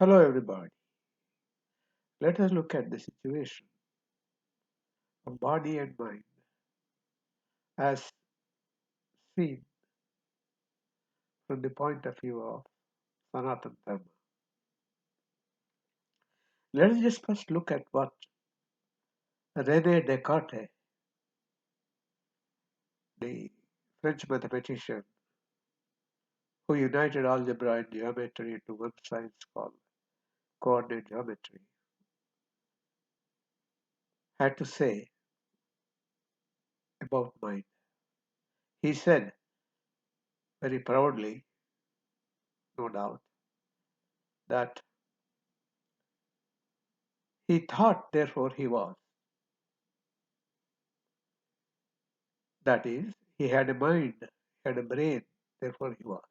Hello, everybody. Let us look at the situation of body and mind as seen from the point of view of Sanatana Dharma. Let us just first look at what René Descartes, the French mathematician who united algebra and geometry into one science called coordinate geometry, had to say about mind. He said very proudly, no doubt, that he thought, therefore he was. That is, he had a mind, he had a brain, therefore he was.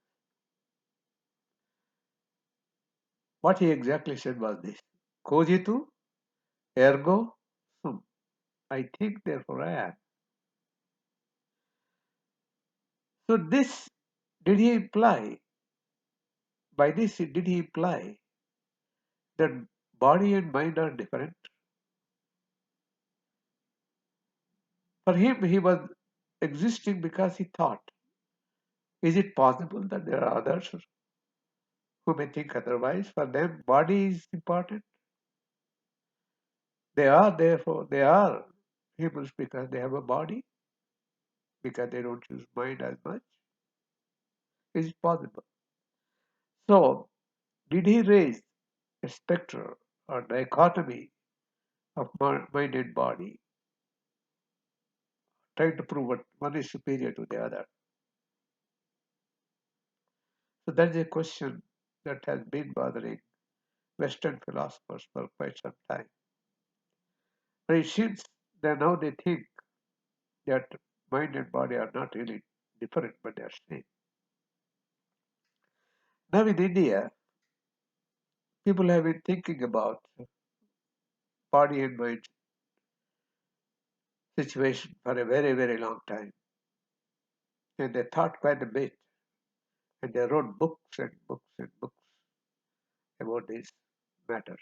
What he exactly said was this: Cogitu ergo sum. I think, therefore I am. So this, did he imply, by this did he imply that body and mind are different? For him, he was existing because he thought. Is it possible that there are others who may think otherwise? For them, body is important. They are humans because they have a body, because they don't use mind as much. Is it possible? So, did he raise a spectre or dichotomy of mind and body, trying to prove what one is superior to the other? So that is a question that has been bothering Western philosophers for quite some time. But it seems that now they think that mind and body are not really different, but they are same. Now in India, people have been thinking about body and mind situation for a very, very long time. And they thought quite a bit. And they wrote books and books and books about these matters.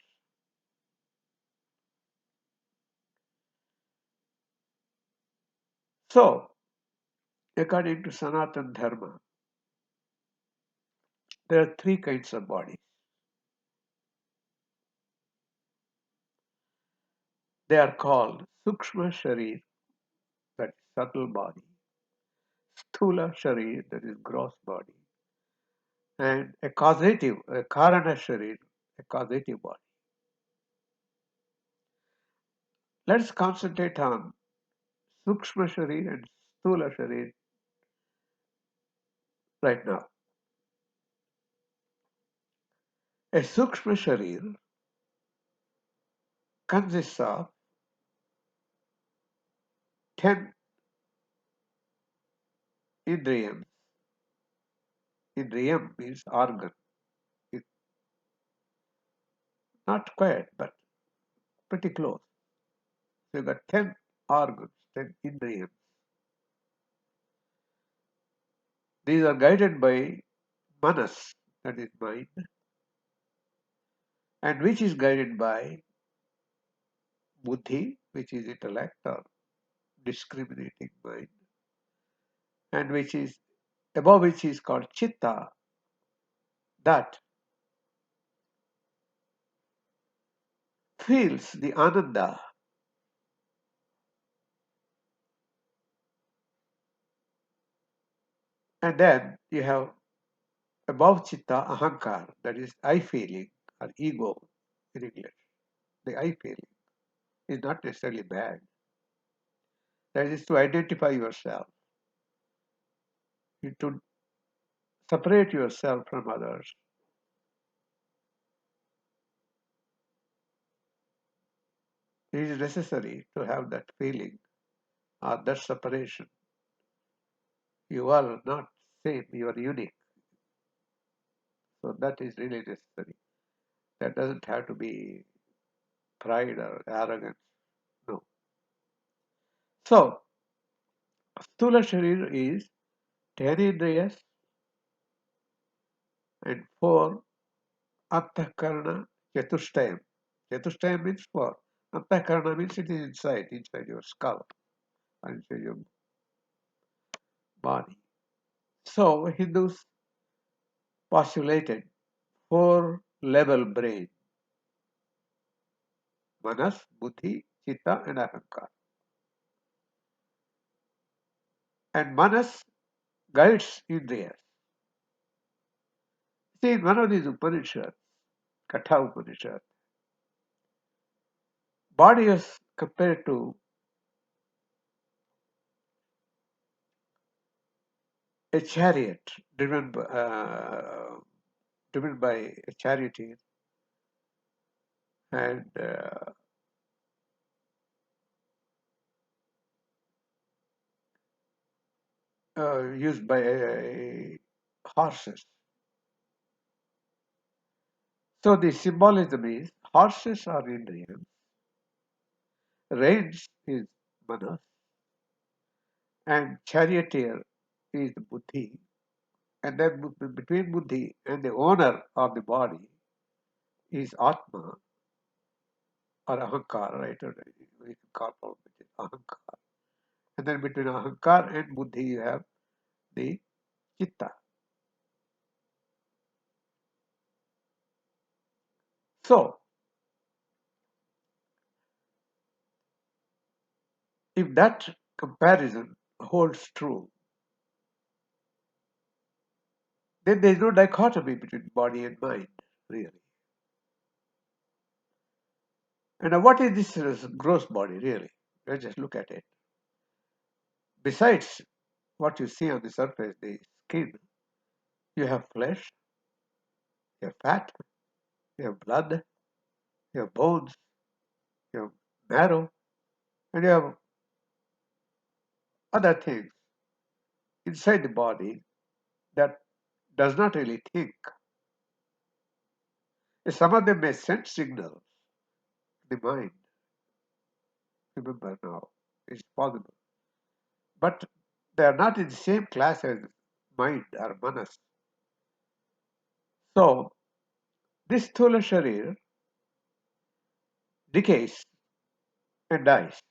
So, according to Sanatana Dharma, there are three kinds of bodies. They are called Sukshma Sharir, that is subtle body, Sthula Sharir, that is gross body, and a Karana Sharir, a causative body. Let's concentrate on Sukshma Sharir and Sthula Sharir right now. A Sukshma Sharir consists of 10 Indriyams. Indriyam means organ. It's not quite, but pretty close. So you've got 10 organs, 10 Indriyams. These are guided by manas, that is mind, and which is guided by buddhi, which is intellect or discriminating mind, and which is above which is called chitta, that feels the ananda. And then you have above chitta ahankar, that is I feeling or ego in English. The I feeling is not necessarily bad. That is to identify yourself, to separate yourself from others. It is necessary to have that feeling or that separation. You are not same, you are unique. So that is really necessary. That doesn't have to be pride or arrogance. No. So, Sthula Sharir is 10 Indriyas and 4 Antakarana Chatushtayam. Chatushtayam means four. Antakarana means it is inside your skull, inside your body. So Hindus postulated four level brain: Manas, Buddhi, Chitta, and Ahankar. And Manas guides Indriyas. See, in one of these Upanishads, Katha Upanishad, body is compared to a chariot driven by a charioteer and used by horses. So the symbolism is horses are Indriyas, reins is Manas, and charioteer is Buddhi, and then between Buddhi and the owner of the body is Atma or Ahankar, right? Or we can call it Ahankar. And then between Ahankar and Buddhi you have the Chitta. So, if that comparison holds true, then there is no dichotomy between body and mind, really. And what is this gross body, really? Let's just look at it. Besides what you see on the surface, the skin, you have flesh, you have fat, you have blood, you have bones, you have marrow, and you have other things inside the body that does not really think. Some of them may send signals to the mind. Remember now, it's possible. But they are not in the same class as mind or manas. So, this Sthula Sharir decays and dies.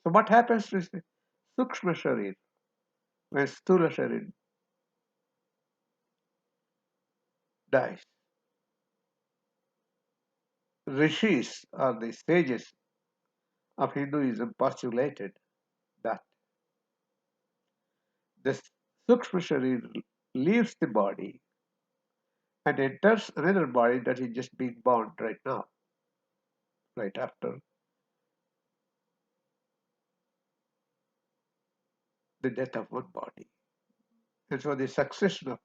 So, what happens to the Sukshma Sharir when Sthula Sharir dies? Rishis or the sages of Hinduism postulated that the Sukshma Sharir leaves the body and enters another body that is just being born right now, right after the death of one body. And so the succession of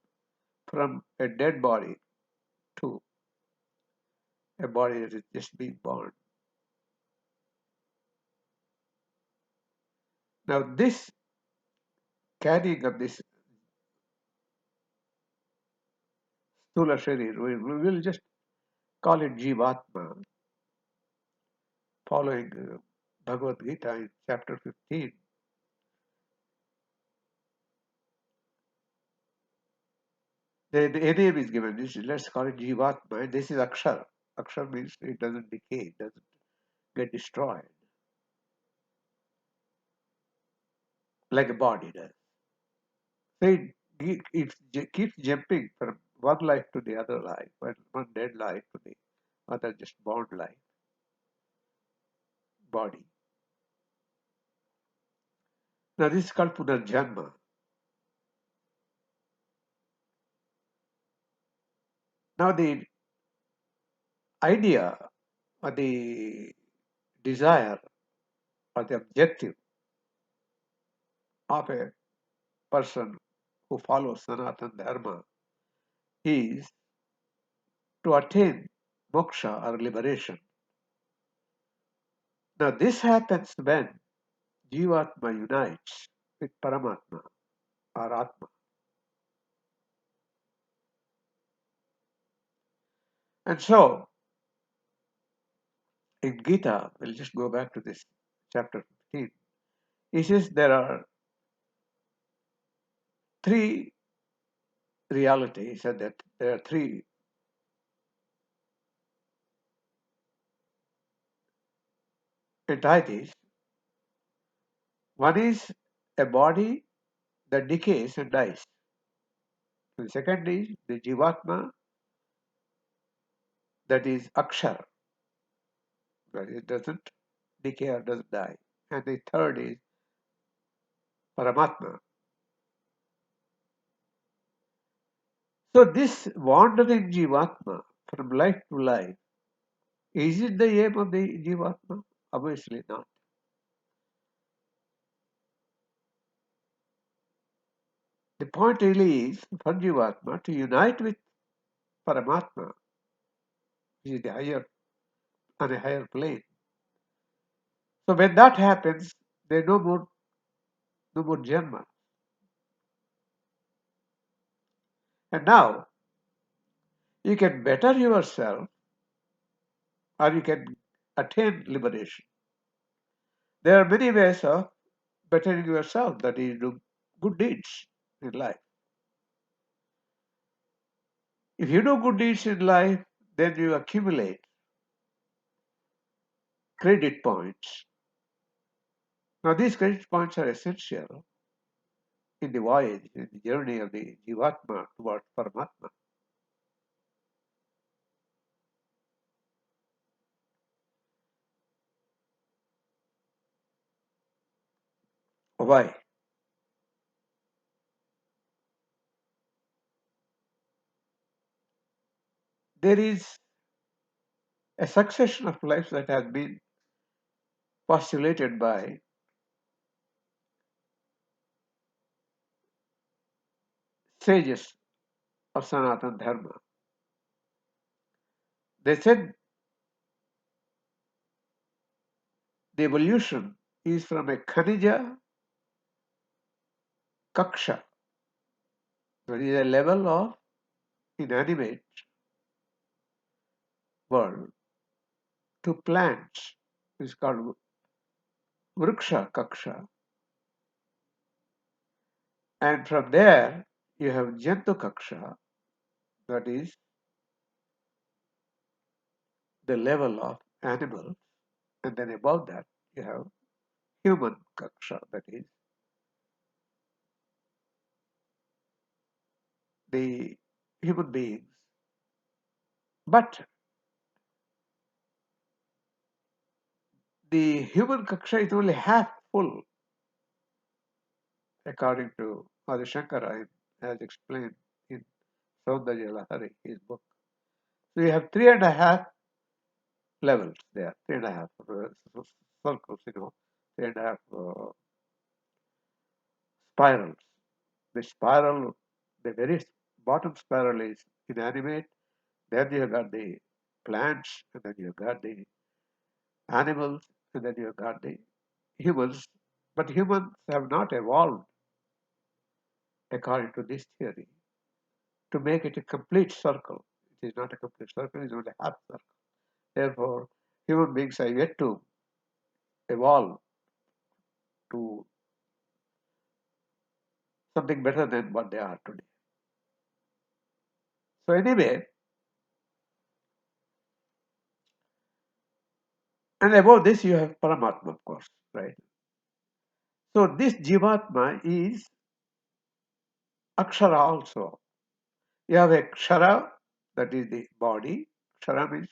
from a dead body to a body that is just being born. Now, this carrying of this Stula Sharir, we will just call it Jivatma, following Bhagavad Gita in chapter 15. The name is given, let's call it Jivatma, and this is Akshar. Akshar means it doesn't decay, it doesn't get destroyed like a body does. So it keeps jumping from one life to the other life, one dead life to the other just born life, body. Now this is called Punarjanma. Now the idea or the desire or the objective of a person who follows Sanatana Dharma is to attain moksha or liberation. Now this happens when Jivatma unites with Paramatma or Atma. And so in Gita, we'll just go back to this chapter 15. It says there are three realities, and that there are three entities. One is a body that decays and dies. The second is the Jivatma, that is Akshar, that it doesn't decay or doesn't die. And the third is Paramatma. So this wandering Jivatma from life to life, is it the aim of the Jivatma? Obviously not. The point really is for Jivatma to unite with Paramatma, which is the higher on a higher plane. So when that happens, there no more Janma. And now you can better yourself or you can attain liberation. There are many ways of bettering yourself, that is, do good deeds in life. If you do good deeds in life, then you accumulate credit points. Now, these credit points are essential in the voyage, in the journey of the Jivatma towards Paramatma. Why? There is a succession of lives that has been postulated by sages of Sanatana Dharma. They said the evolution is from a Khanija Kaksha, that is a level of inanimate world, to plants, is called Vriksha Kaksha. And from there, you have Jantu Kaksha, that is the level of animals. And then above that, you have human Kaksha, that is the human beings. But the human Kaksha is only half full, according to Adi Shankara, as explained in Saundarya Lahari, his book. So you have 3.5 levels there, 3.5 circles, 3.5 spirals. The spiral, the very bottom spiral is inanimate, then you have got the plants, and then you have got the animals, and then you have got the humans. But humans have not evolved, according to this theory, to make it a complete circle. It is not a complete circle, it is only half circle. Therefore, human beings are yet to evolve to something better than what they are today. So anyway, and above this you have Paramatma, of course, right? So this Jivatma is Akshara also. You have a Kshara, that is the body. Kshara means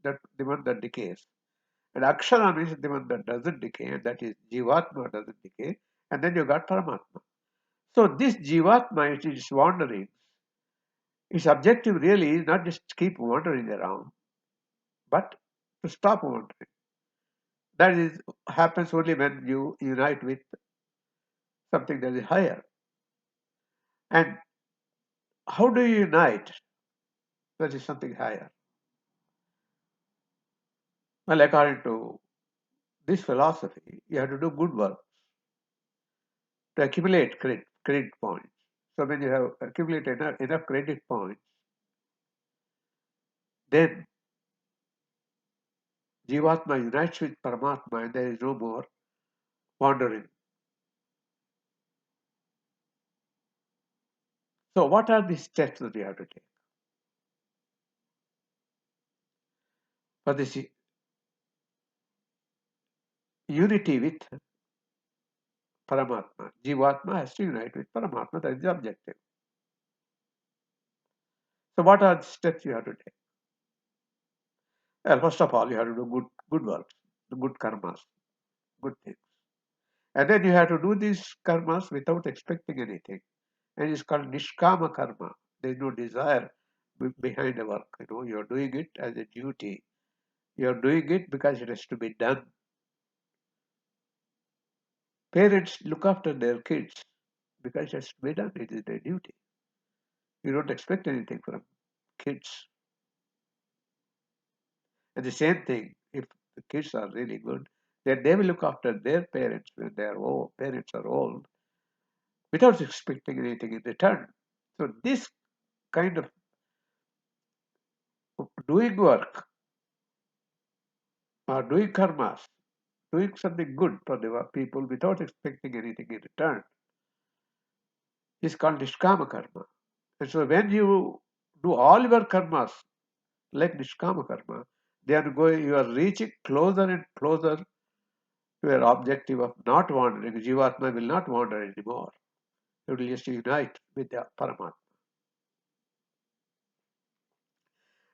that the one that decays. And Akshara means the one that doesn't decay, and that is Jivatma doesn't decay. And then you got Paramatma. So this Jivatma, it is wandering. Its objective really is not just to keep wandering around, but to stop wandering. That is happens only when you unite with something that is higher. And how do you unite? That is something higher. Well, according to this philosophy, you have to do good work to accumulate credit points. So when you have accumulated enough credit points, then Jivatma unites with Paramatma and there is no more wandering. So what are the steps that you have to take? For this, unity with Paramatma. Jivatma has to unite with Paramatma. That is the objective. So what are the steps you have to take? Well, first of all, you have to do good works, the good karmas, good things. And then you have to do these karmas without expecting anything. And it's called nishkama karma. There is no desire behind the work. You're doing it as a duty. You're doing it because it has to be done. Parents look after their kids because it has to be done. It is their duty. You don't expect anything from kids. And the same thing, if the kids are really good, then they will look after their parents when their old parents are old without expecting anything in return. So this kind of doing work or doing karmas, doing something good for the people without expecting anything in return is called nishkama karma. And so when you do all your karmas like nishkama karma, you are reaching closer and closer to your objective of not wandering. Jivatma will not wander anymore. It will just unite with the Paramatma.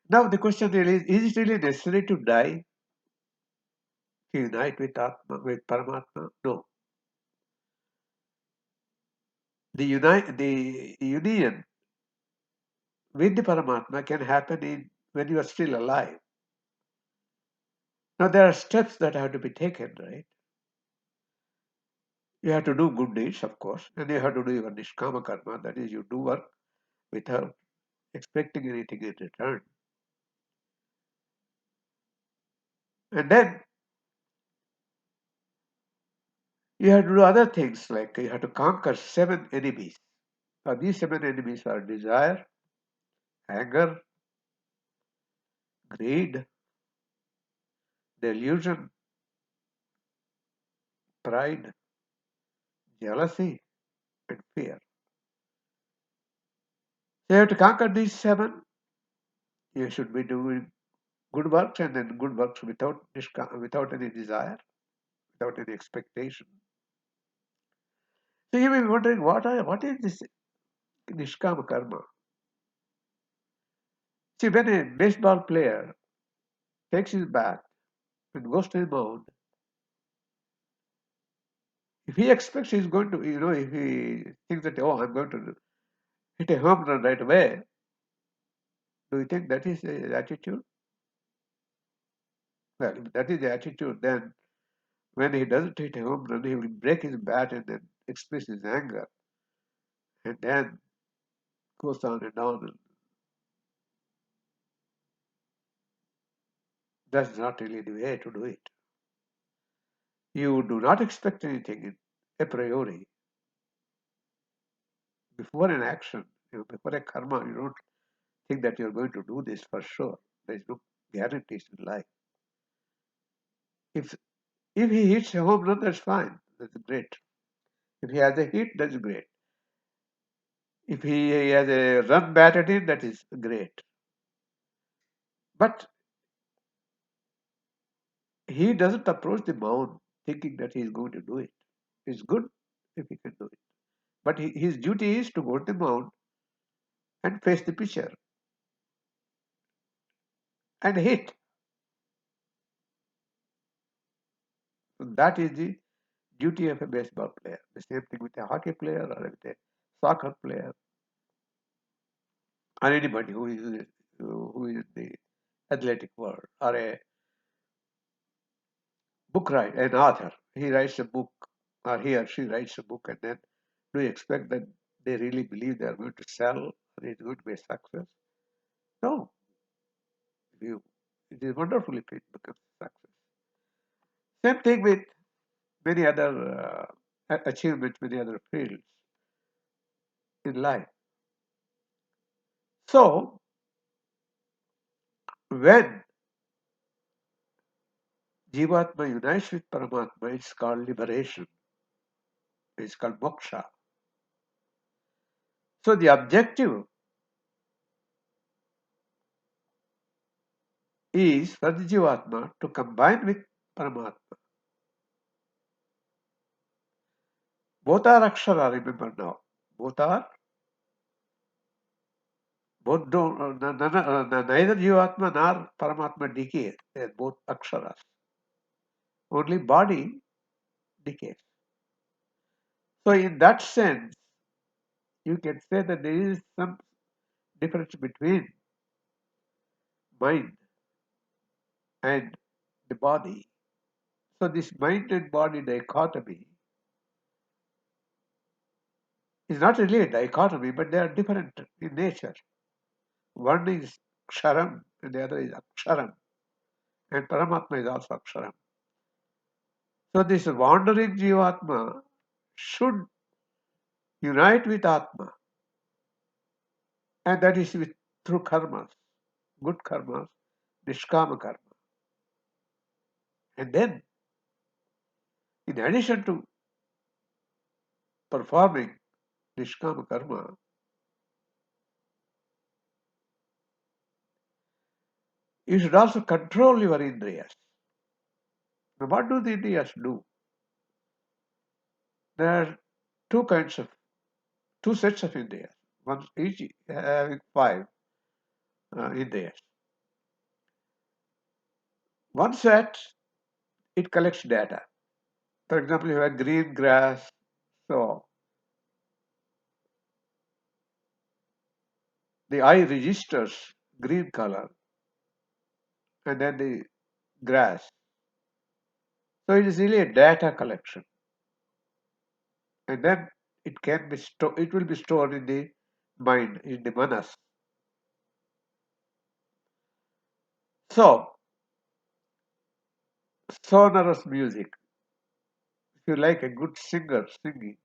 Now the question really is it really necessary to die to unite with Atma, with Paramatma? No. The union with the Paramatma can happen when you are still alive. Now there are steps that have to be taken, right? You have to do good deeds, of course, and you have to do your nishkama karma, that is, you do work without expecting anything in return. And then you have to do other things, like you have to conquer 7 enemies. Now, these 7 enemies are desire, anger, greed, delusion, pride, jealousy, and fear. So you have to conquer these 7. You should be doing good works, and then good works without any desire, without any expectation. So you may be wondering, what is this nishkama karma? See, when a baseball player takes his bat and goes to the mound, if he expects he's going to, if he thinks that, oh, I'm going to hit a home run right away, do you think that is the attitude? Well, if that is the attitude, then when he doesn't hit a home run, he will break his bat and then express his anger, and then goes on and on. That's not really the way to do it. You do not expect anything a priori. Before an action, before a karma, you don't think that you're going to do this for sure. There is no guarantees in life. If if he hits a home run, that's fine. That's great. If he has a hit, that's great. If he has a run batted in, that is great. But he doesn't approach the mound thinking that he is going to do it. It's good if he can do it. But his duty is to go to the mound and face the pitcher and hit. So that is the duty of a baseball player. The same thing with a hockey player or with a soccer player or anybody who is in the athletic world, or a book writer, an author. He writes a book, or he or she writes a book, and then do you expect that they really believe they are going to sell or it's going to be a success? No. It is wonderful if it becomes a success. Same thing with many other achievements, many other fields in life. So, when Jivatma unites with Paramatma, it's called liberation. It's called moksha. So, the objective is for the Jivatma to combine with Paramatma. Both are akshara, remember now. Both are, both don't, neither Jivatma nor Paramatma decay. They are both aksharas. Only body decays. So in that sense, you can say that there is some difference between mind and the body. So this mind and body dichotomy is not really a dichotomy, but they are different in nature. One is ksharam and the other is aksharam. And Paramatma is also aksharam. So this wandering Jivatma should unite with Atma. And that is through karmas, good karmas, nishkama karma. And then, in addition to performing nishkama karma, you should also control your Indriyas. Now, what do the Indriyas do? There are two sets of Indriyas, one each having five Indriyas. One set, it collects data. For example, you have green grass, so the eye registers green color and then the grass. So it is really a data collection. And then it will be stored in the mind, in the manas. So, sonorous music. If you like a good singer singing,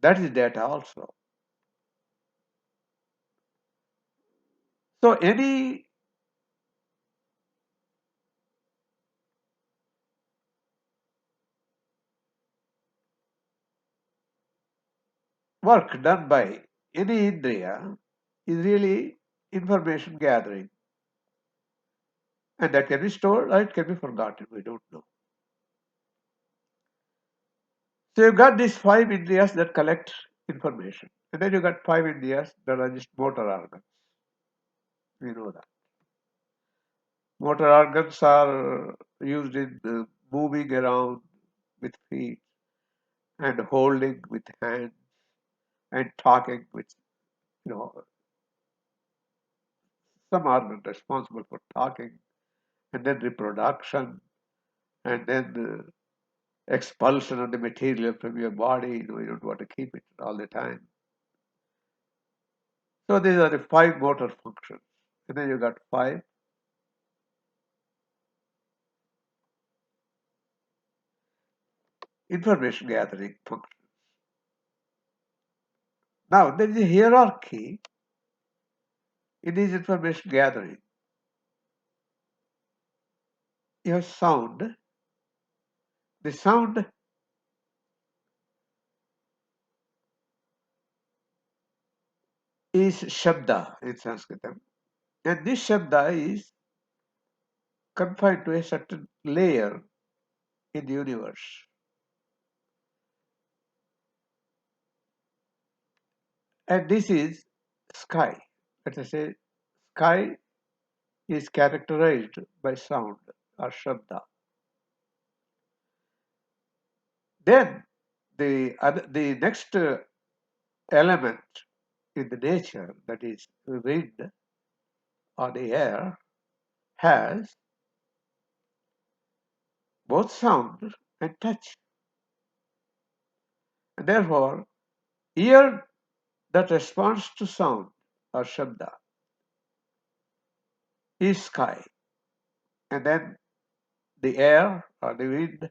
that is data also. So any work done by any Indriya is really information gathering. And that can be stored or it can be forgotten. We don't know. So you've got these five Indriyas that collect information. And then you've got five Indriyas that are just motor organs. We know that. Motor organs are used in moving around with feet and holding with hands and talking with, you know, some organ responsible for talking and then reproduction and then expulsion of the material from your body. You don't want to keep it all the time. So these are the five motor functions. And then you got five information gathering functions. Now there is a hierarchy in this information gathering. You have sound. The sound is Shabda in Sanskritam. And this Shabda is confined to a certain layer in the universe. And this is sky. Let us say sky is characterized by sound or Shabda. Then the next element in the nature, that is wind or the air, has both sound and touch. And therefore, ear that responds to sound or Shabda is sky. And then the air or the wind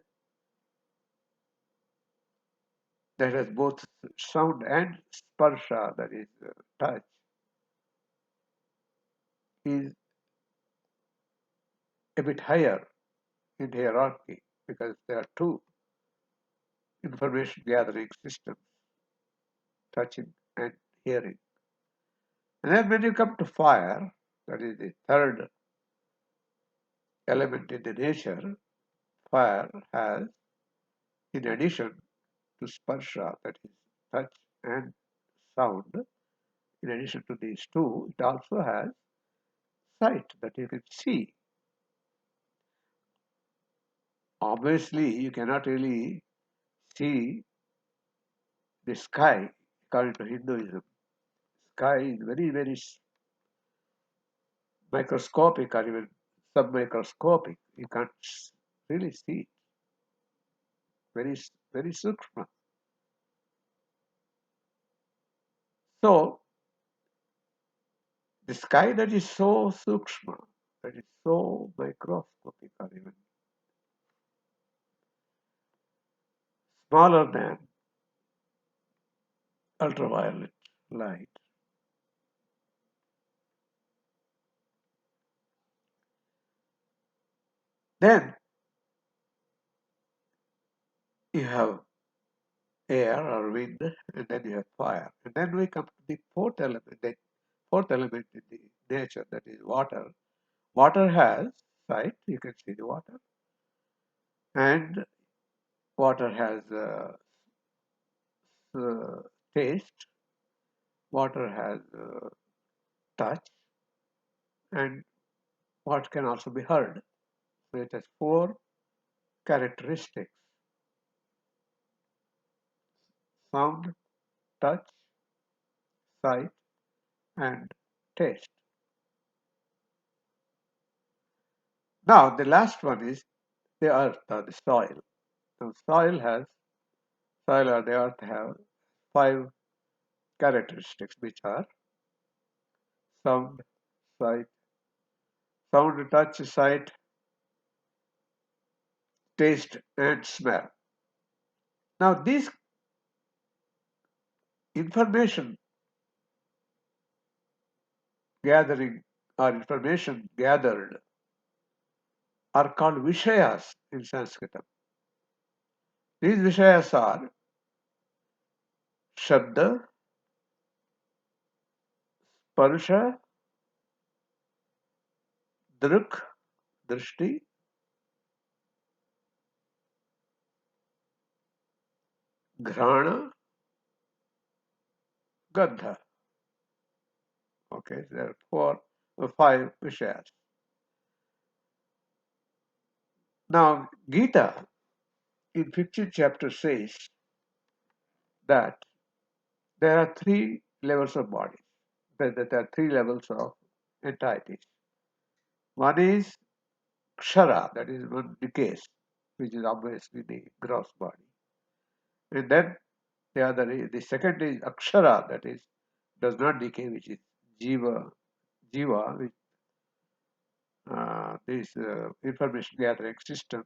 that has both sound and sparsha, that is touch, is a bit higher in hierarchy because there are two information gathering systems, touching and hearing. And then when you come to fire, that is the third element in the nature, fire has, in addition to sparsha, that is touch and sound, in addition to these two, it also has sight, that you can see. Obviously, you cannot really see the sky according to Hinduism. Sky is very, very microscopic or even submicroscopic. You can't really see it. Very, very sukshma. So, the sky that is so sukshma, that is so microscopic or even smaller than ultraviolet light, then you have air or wind, and then you have fire. And then we come to the fourth element, in the nature, that is water. Water has sight, you can see the water, and water has uh, taste, water has touch, and what can also be heard. So it has four characteristics: sound, touch, sight, and taste. Now, the last one is the earth or the soil. Now, soil or the earth have five characteristics, which are sound, sight, sound, touch, sight, taste, and smell. Now, these information gathering or information gathered are called Vishayas in Sanskrit. These Vishayas are Shabda, Sparsha, Druk, Drishti, Ghrana, Gandha. Okay, there are five Vishayas. Now, Gita in 15th chapter says that there are three levels of bodies, that there are three levels of entities. One is Kshara, that is one decays, which is obviously the gross body. And then the second is Akshara, that is does not decay, which is Jiva, which this information gathering system.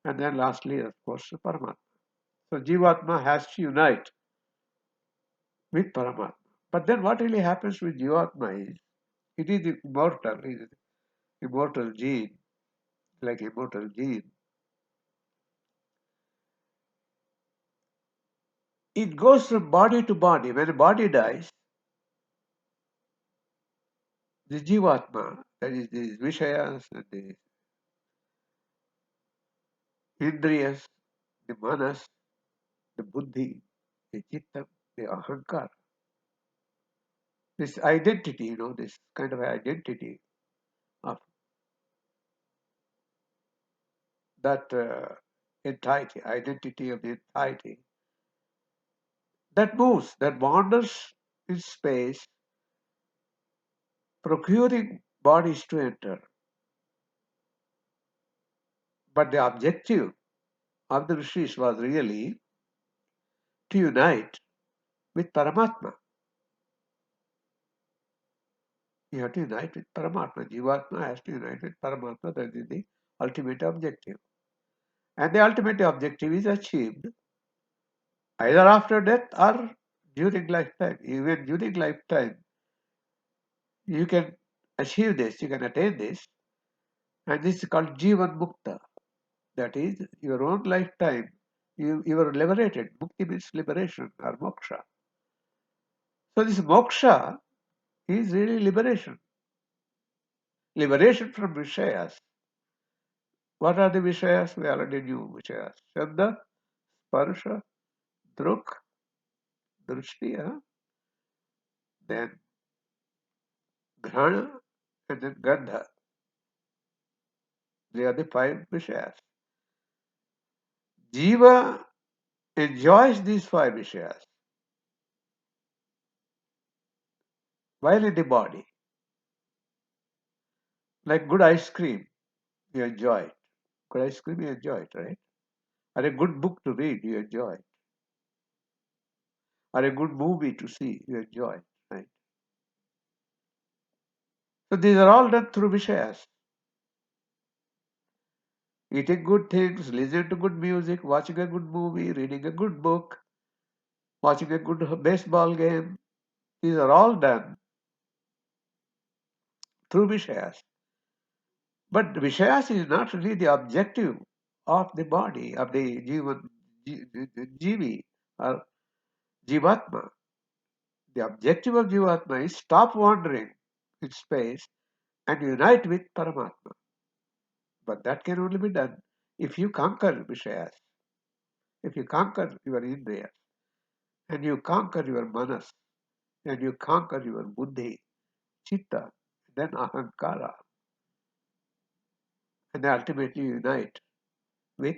And then lastly, of course, Paramatma. So Jivatma has to unite with Paramatma. But then what really happens with Jivatma is, it is immortal gene, like immortal gene. It goes from body to body. When a body dies, the Jivatma, that is the Vishayas and the Indriyas, the Manas, the Buddhi, the Chittam, the Ahankar, this identity, this kind of identity of that entirety, identity of the entirety, that moves, that wanders in space, procuring bodies to enter. But the objective of the rishis was really to unite with Paramatma. You have to unite with Paramatma. Jivatma has to unite with Paramatma. That is the ultimate objective. And the ultimate objective is achieved either after death or during lifetime. Even during lifetime, you can achieve this, you can attain this, and this is called Jivan Mukta. That is, your own lifetime, you are liberated. Mukti means liberation or moksha. So this moksha is really liberation. Liberation from Vishayas. What are the Vishayas? We already knew Vishayas. Shabda, Sparsha, Druk, Drishti, then Grana, and then Gandha. They are the five Vishayas. Jiva enjoys these five Vishayas while in the body. Like good ice cream, you enjoy it. Good ice cream, you enjoy it, right? Or a good book to read, you enjoy it. Or a good movie to see, you enjoy it, right? So these are all done through Vishayas. Eating good things, listening to good music, watching a good movie, reading a good book, watching a good baseball game. These are all done through Vishayas. But Vishayas is not really the objective of the body, of the Jivi or Jivatma. The objective of Jivatma is stop wandering in space and unite with Paramatma. But that can only be done if you conquer Vishayas, if you conquer your Indriyas, and you conquer your Manas, and you conquer your Buddhi, Chitta, then Ahankara, and ultimately unite with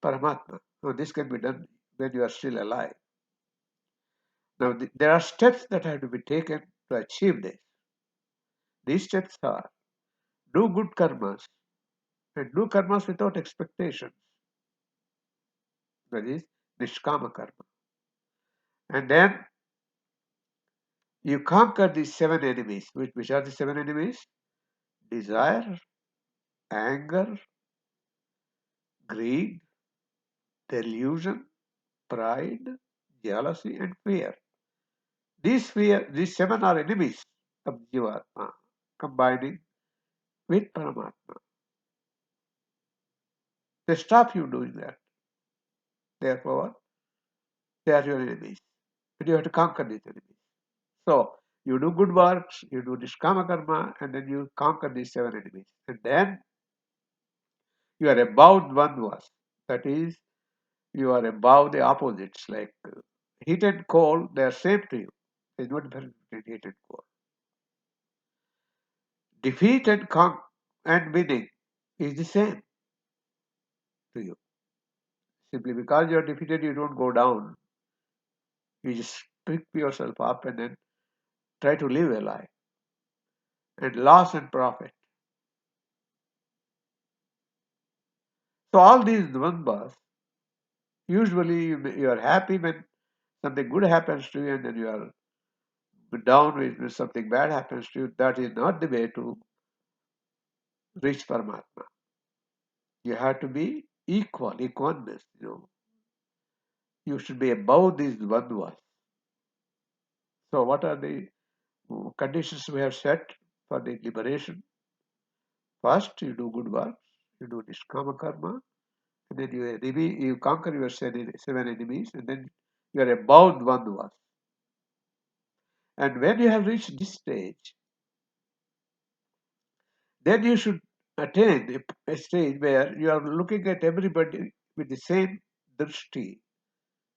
Paramatma. So this can be done when you are still alive. Now, there are steps that have to be taken to achieve this. These steps are do good karmas and do karmas without expectations. That is Nishkama karma. And then you conquer these seven enemies. Which are the seven enemies? Desire, anger, greed, delusion, pride, jealousy, and fear. These seven are enemies of Jivatma, combining with Paramatma. They stop you doing that. Therefore, they are your enemies. And you have to conquer these enemies. So, you do good works, you do Nishkama karma, and then you conquer these seven enemies. And then you are above Dvandvas. That is, you are above the opposites. Like heat and cold, they are same to you. There is no difference between heat and cold. Defeat and winning is the same to you. Simply because you are defeated, you don't go down. You just pick yourself up and then try to live a life. And loss and profit. So all these dvandvas, usually you are happy when something good happens to you, and then you are down when something bad happens to you. That is not the way to reach Paramatma. You have to be equalness. You should be above these dvandvas. So what are the conditions we have set for the liberation? First, you do good works, you do Nishkama karma, and then you conquer your seven enemies, and then you are above dvandvas. And when you have reached this stage, then you should attain a stage where you are looking at everybody with the same drishti,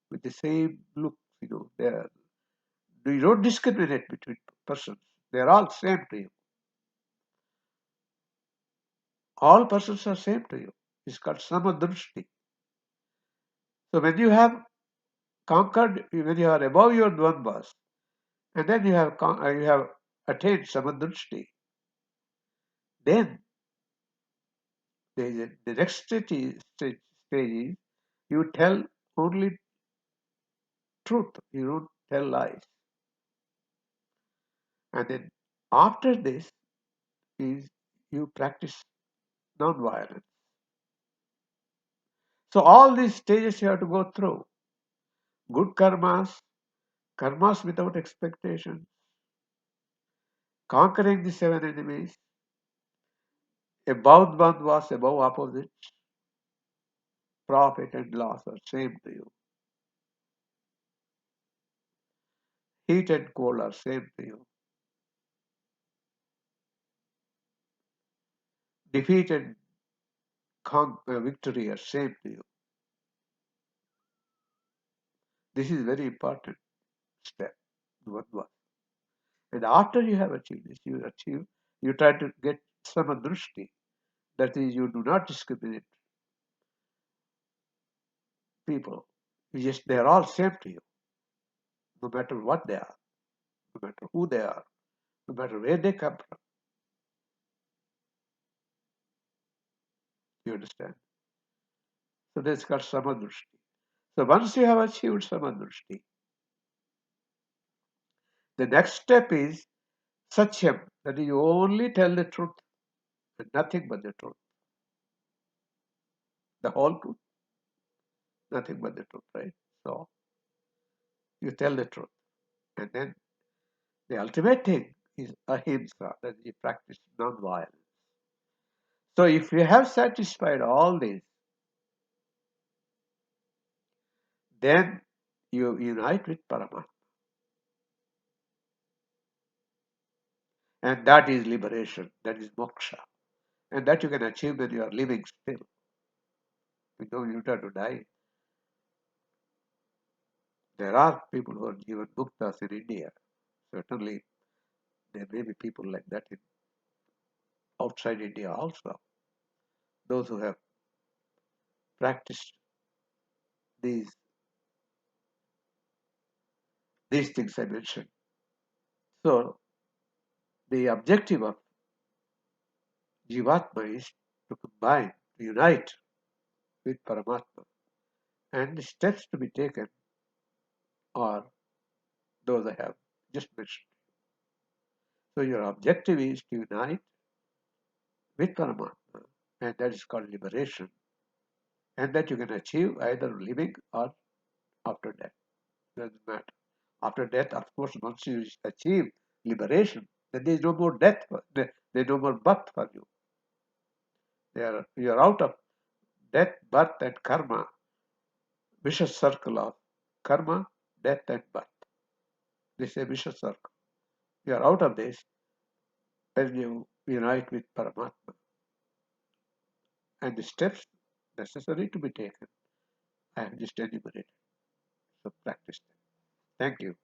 with the same look. You don't discriminate between persons. They are all same to you. All persons are same to you. It's called samadrishti. So when you have conquered, when you are above your dvandvas, and then you have attained samadrishti, then the next stage is you tell only truth. You don't tell lies. And then after this is you practice non-violence. So all these stages you have to go through. Good karmas without expectation, conquering the seven enemies, above bandhas, above opposites, profit and loss are same to you. Heat and cold are same to you. Defeat and victory or shame to you. This is very important step. One. And after you have achieved this, you try to get samadrushti. That is, you do not discriminate people. They are all same to you, no matter what they are, no matter who they are, no matter where they come from. You understand? So that's called samadrushti. So once you have achieved samadrushti, the next step is satyam, that is, you only tell the truth and nothing but the truth, the whole truth, nothing but the truth, right? So you tell the truth, and then the ultimate thing is ahimsa, that you practice non-violence. So if you have satisfied all this, then you unite with Paramatma. And that is liberation, that is moksha. And that you can achieve when you are living still. You don't have to die. There are people who are given muktas in India. Certainly, there may be people like that outside India also. Those who have practiced these things I mentioned. So the objective of Jivatma is to combine, to unite with Paramatma. And the steps to be taken are those I have just mentioned. So your objective is to unite with Paramatma, and that is called liberation. And that you can achieve either living or after death. Doesn't matter. After death, of course, once you achieve liberation, then there is no more death, there is no more birth for you. You are out of death, birth, and karma, vicious circle of karma, death, and birth. This is a vicious circle. You are out of this when you unite with Paramatma. And the steps necessary to be taken, I have just enumerated. So practice them. Thank you.